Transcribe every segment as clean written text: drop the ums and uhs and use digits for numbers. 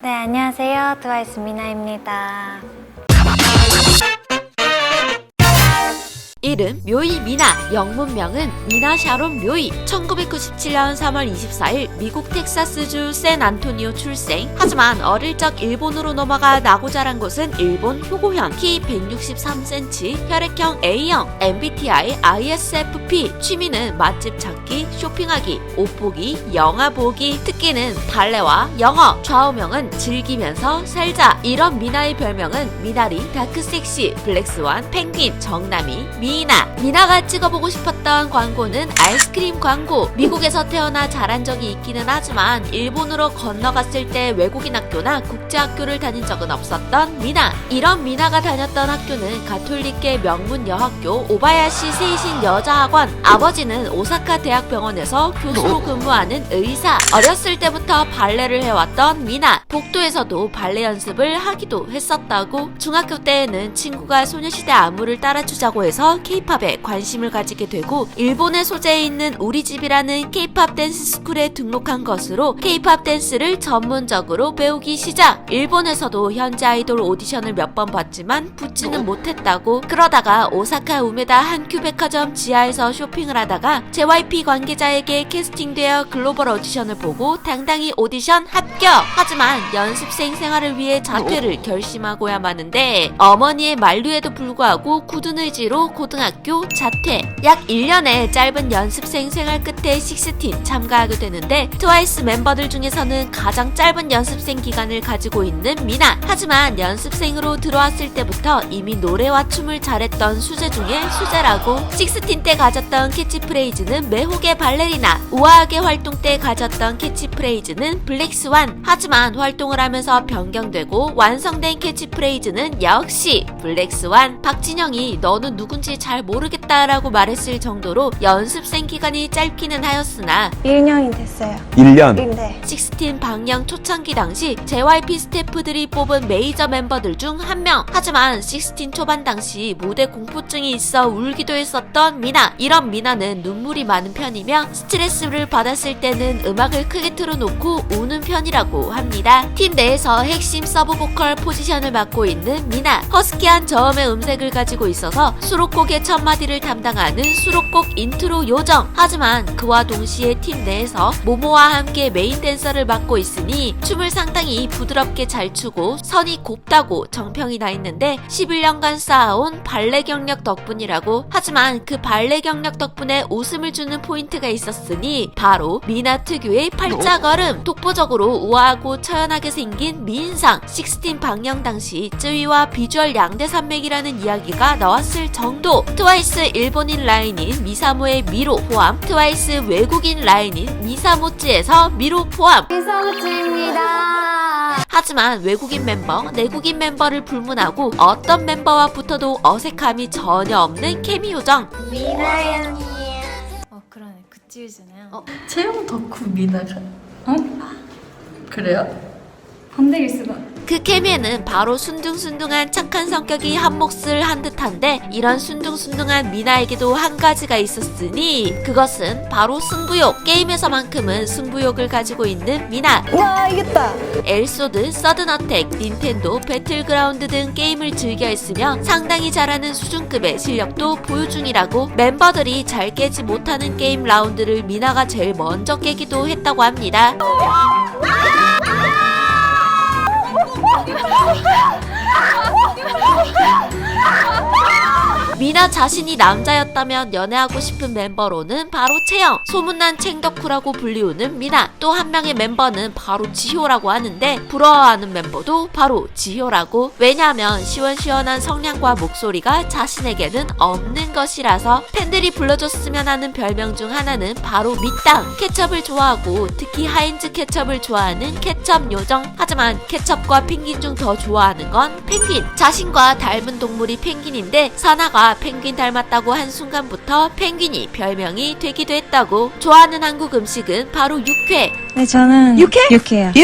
네, 안녕하세요. 트와이스 미나입니다. 이름 묘이 미나, 영문명은 미나 샤론 묘이. 1997년 3월 24일 미국 텍사스주 샌안토니오 출생. 하지만 어릴 적 일본으로 넘어가 나고 자란 곳은 일본 효고현. 키 163cm, 혈액형 A형, MBTI ISFP. 취미는 맛집 찾기, 쇼핑하기, 옷 보기, 영화 보기. 특기는 발레와 영어. 좌우명은 즐기면서 살자. 이런 미나의 별명은 미나리, 다크섹시, 블랙스완, 펭귄, 정남이, 미나가 찍어보고 싶었던 광고는 아이스크림 광고. 미국에서 태어나 자란 적이 있기는 하지만 일본으로 건너갔을 때 외국인 학교나 국제학교를 다닌 적은 없었던 미나. 이런 미나가 다녔던 학교는 가톨릭계 명문 여학교 오바야시 세이신 여자학원. 아버지는 오사카 대학병원에서 교수로 근무하는 의사. 어렸을 때부터 발레를 해왔던 미나. 복도에서도 발레 연습을 하기도 했었다고. 중학교 때에는 친구가 소녀시대 안무를 따라주자고 해서 K-팝에 관심을 가지게 되고 일본의 소재에 있는 우리집이라는 K-팝 댄스 스쿨에 등록한 것으로 K-팝 댄스를 전문적으로 배우기 시작. 일본에서도 현지 아이돌 오디션을 몇 번 봤지만 붙지는 못했다고. 그러다가 오사카 우메다 한큐 백화점 지하에서 쇼핑을 하다가 JYP 관계자에게 캐스팅되어 글로벌 오디션을 보고 당당히 오디션 합격. 하지만 연습생 생활을 위해 자퇴를 결심하고야 마는데 어머니의 만류에도 불구하고 굳은 의지로 고등학교 자퇴. 약 1년의 짧은 연습생 생활 끝에 식스틴 참가하게 되는데 트와이스 멤버들 중에서는 가장 짧은 연습생 기간을 가지고 있는 미나. 하지만 연습생으로 들어왔을 때부터 이미 노래와 춤을 잘했던 수제 중에 수제라고. 식스틴 때 가졌던 캐치프레이즈는 매혹의 발레리나. 우아하게 활동 때 가졌던 캐치프레이즈는 블랙스완. 하지만 활동을 하면서 변경되고 완성된 캐치프레이즈는 역시 블랙스완. 박진영이 너는 누군지 잘 모르겠다라고 말했을 정도로 연습생 기간이 짧기는 하였으나 1년이 됐어요. 1년. 네. 식스틴 방영 초창기 당시 JYP 스태프들이 뽑은 메이저 멤버들 중 한 명. 하지만 식스틴 초반 당시 무대 공포증이 있어 울기도 했었던 미나. 이런 미나는 눈물이 많은 편이며 스트레스를 받았을 때는 음악을 크게 틀어놓고 우는 편이라고 합니다. 팀 내에서 핵심 서브 보컬 포지션을 맡고 있는 미나. 허스키한 저음의 음색을 가지고 있어서 수록곡의 첫 마디를 담당하는 수록곡 인트로 요정. 하지만 그와 동시에 팀 내에서 모모와 함께 메인 댄서를 맡고 있으니 춤을 상당히 부드럽게 잘 추고 선이 곱다고 정평이 나 있는데 11년간 쌓아온 발레 경력 덕분이라고. 하지만 그 발레 경력 덕분에 웃음을 주는 포인트가 있었으니 바로 미나 특유의 팔자걸음. 독보적으로 우아하고 처연하게 생긴 미인상. 식스틴 방영 당시 쯔위와 비주얼 양대 산맥이라는 이야기가 나왔을 정도. 트와이스 일본인 라인인 미사모의 미로 포함, 트와이스 외국인 라인인 미사모츠에서 미로 포함. 미사모츠입니다. 하지만 외국인 멤버, 내국인 멤버를 불문하고 어떤 멤버와 붙어도 어색함이 전혀 없는 케미 요정. 미나연이에요. 그러네. 굿즈잖아요. 채용 덕후 미나가 그래요? 반대일 수가. 그 케미에는 바로 순둥순둥한 착한 성격이 한몫을 한 듯한데 이런 순둥순둥한 미나에게도 한 가지가 있었으니 그것은 바로 승부욕. 게임에서만큼은 승부욕을 가지고 있는 미나. 와, 이겼다. 엘소드, 서든어택, 닌텐도, 배틀그라운드 등 게임을 즐겨 했으며 상당히 잘하는 수준급의 실력도 보유 중이라고. 멤버들이 잘 깨지 못하는 게임 라운드를 미나가 제일 먼저 깨기도 했다고 합니다. 미나 자신이 남자였다면 연애하고 싶은 멤버로는 바로 채영. 소문난 챙덕후라고 불리우는 미나. 또 한 명의 멤버는 바로 지효라고 하는데 부러워하는 멤버도 바로 지효라고. 왜냐하면 시원시원한 성량과 목소리가 자신에게는 없는 것이라서. 팬들이 불러줬으면 하는 별명 중 하나는 바로 미땅. 케첩을 좋아하고 특히 하인즈 케첩을 좋아하는 케첩 요정. 하지만 케첩과 펭귄 중 더 좋아하는 건 펭귄. 자신과 닮은 동물이 펭귄인데 사나가 펭귄 닮았다고 한 순간부터 펭귄이 별명이 되기도 했다고. 좋아하는 한국 음식은 바로 육회. 네, 저는 육회요.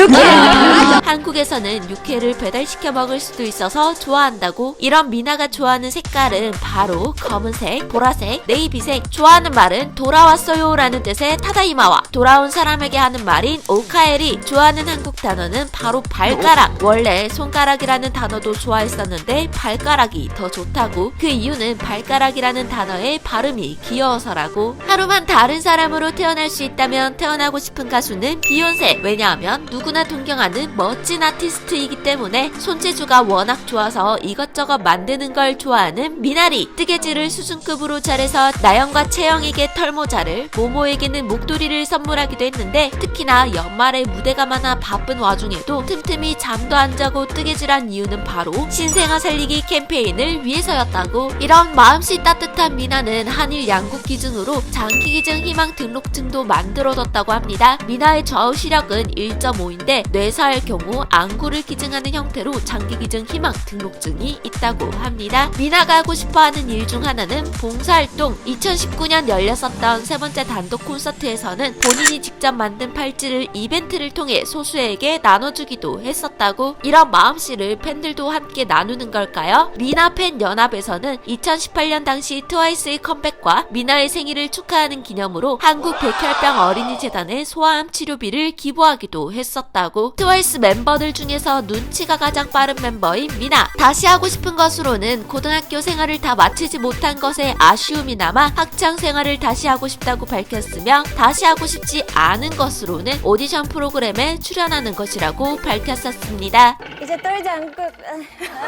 한국에서는 육회를 배달시켜 먹을 수도 있어서 좋아한다고. 이런 미나가 좋아하는 색깔은 바로 검은색, 보라색, 네이비색. 좋아하는 말은 돌아왔어요 라는 뜻의 타다이마와 돌아온 사람에게 하는 말인 오카에리. 좋아하는 한국 단어는 바로 발가락. 원래 손가락이라는 단어도 좋아했었는데 발가락이 더 좋다고. 그 이유는 발가락이라는 단어의 발음이 귀여워서라고. 하루만 다른 사람으로 태어날 수 있다면 태어나고 싶은 가수는 비욘세. 왜냐하면 누구나 동경하는 멋진 아티스트이기 때문에. 손재주가 워낙 좋아서 이것저것 만드는 걸 좋아하는 미나리. 뜨개질을 수준급으로 잘해서 나영과 채영에게 털모자를, 모모에게는 목도리를 선물하기도 했는데, 특히나 연말에 무대가 많아 바쁜 와중에도 틈틈이 잠도 안 자고 뜨개질한 이유는 바로 신생아 살리기 캠페인을 위해서였다고. 이런 마음씨 따뜻한 미나는 한일 양국 기준으로 장기기증 희망 등록증도 만들어뒀다고 합니다. 미나의 좌우 시력은 1.5인데 뇌사할 경우 안구를 기증하는 형태로 장기기증 희망 등록증이 있다고 합니다. 미나가 하고 싶어하는 일 중 하나는 봉사활동. 2019년 열렸었던 세 번째 단독 콘서트에서는 본인이 직접 만든 팔찌를 이벤트를 통해 소수에게 나눠주기도 했었다고. 이런 마음씨를 팬들도 함께 나누는 걸까요? 미나 팬 연합에서는 2018년 당시 트와이스의 컴백과 미나의 생일을 축하하는 기념으로 한국 백혈병 어린이재단에 소아암 치료비를 기부하기도 했었다고. 트와이스 멤버들 중에서 눈치가 가장 빠른 멤버인 미나. 다시 하고 싶은 것으로는 고등학교 생활을 다 마치지 못한 것에 아쉬움이 남아 학창 생활을 다시 하고 싶다고 밝혔으며, 다시 하고 싶지 않은 것으로는 오디션 프로그램에 출연하는 것이라고 밝혔었습니다. 이제 떨지 않고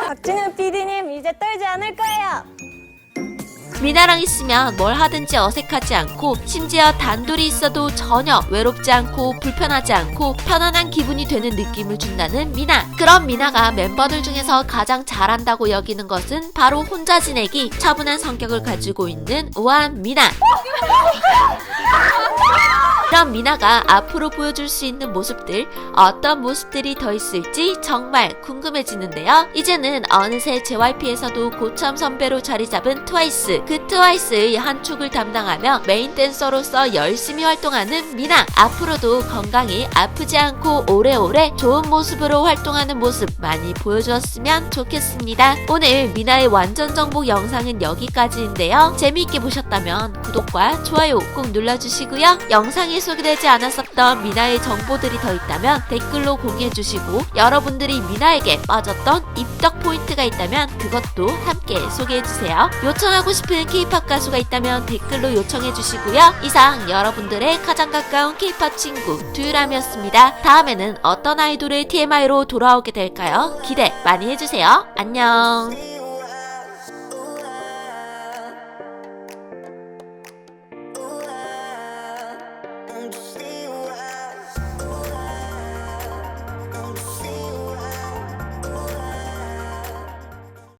박준현 PD님 이제 떨지 않을 거예요. 미나랑 있으면 뭘 하든지 어색하지 않고, 심지어 단둘이 있어도 전혀 외롭지 않고 불편하지 않고 편안한 기분이 되는 느낌을 준다는 미나. 그런 미나가 멤버들 중에서 가장 잘한다고 여기는 것은 바로 혼자 지내기. 차분한 성격을 가지고 있는 우아한 미나. 그럼 미나가 앞으로 보여줄 수 있는 모습들, 어떤 모습들이 더 있을지 정말 궁금해지는데요. 이제는 어느새 JYP에서도 고참 선배로 자리 잡은 트와이스. 그 트와이스의 한 축을 담당하며 메인 댄서로서 열심히 활동하는 미나. 앞으로도 건강히 아프지 않고 오래오래 좋은 모습으로 활동하는 모습 많이 보여주었으면 좋겠습니다. 오늘 미나의 완전 정복 영상은 여기까지인데요. 재미있게 보셨다면 구독과 좋아요 꼭 눌러주시고요. 영상이 소개되지 않았었던 미나의 정보들이 더 있다면 댓글로 공유해주시고, 여러분들이 미나에게 빠졌던 입덕 포인트가 있다면 그것도 함께 소개해주세요. 요청하고 싶은 K-POP 가수가 있다면 댓글로 요청해주시고요. 이상 여러분들의 가장 가까운 K-POP 친구 두유람이었습니다. 다음에는 어떤 아이돌의 TMI로 돌아오게 될까요? 기대 많이 해주세요. 안녕.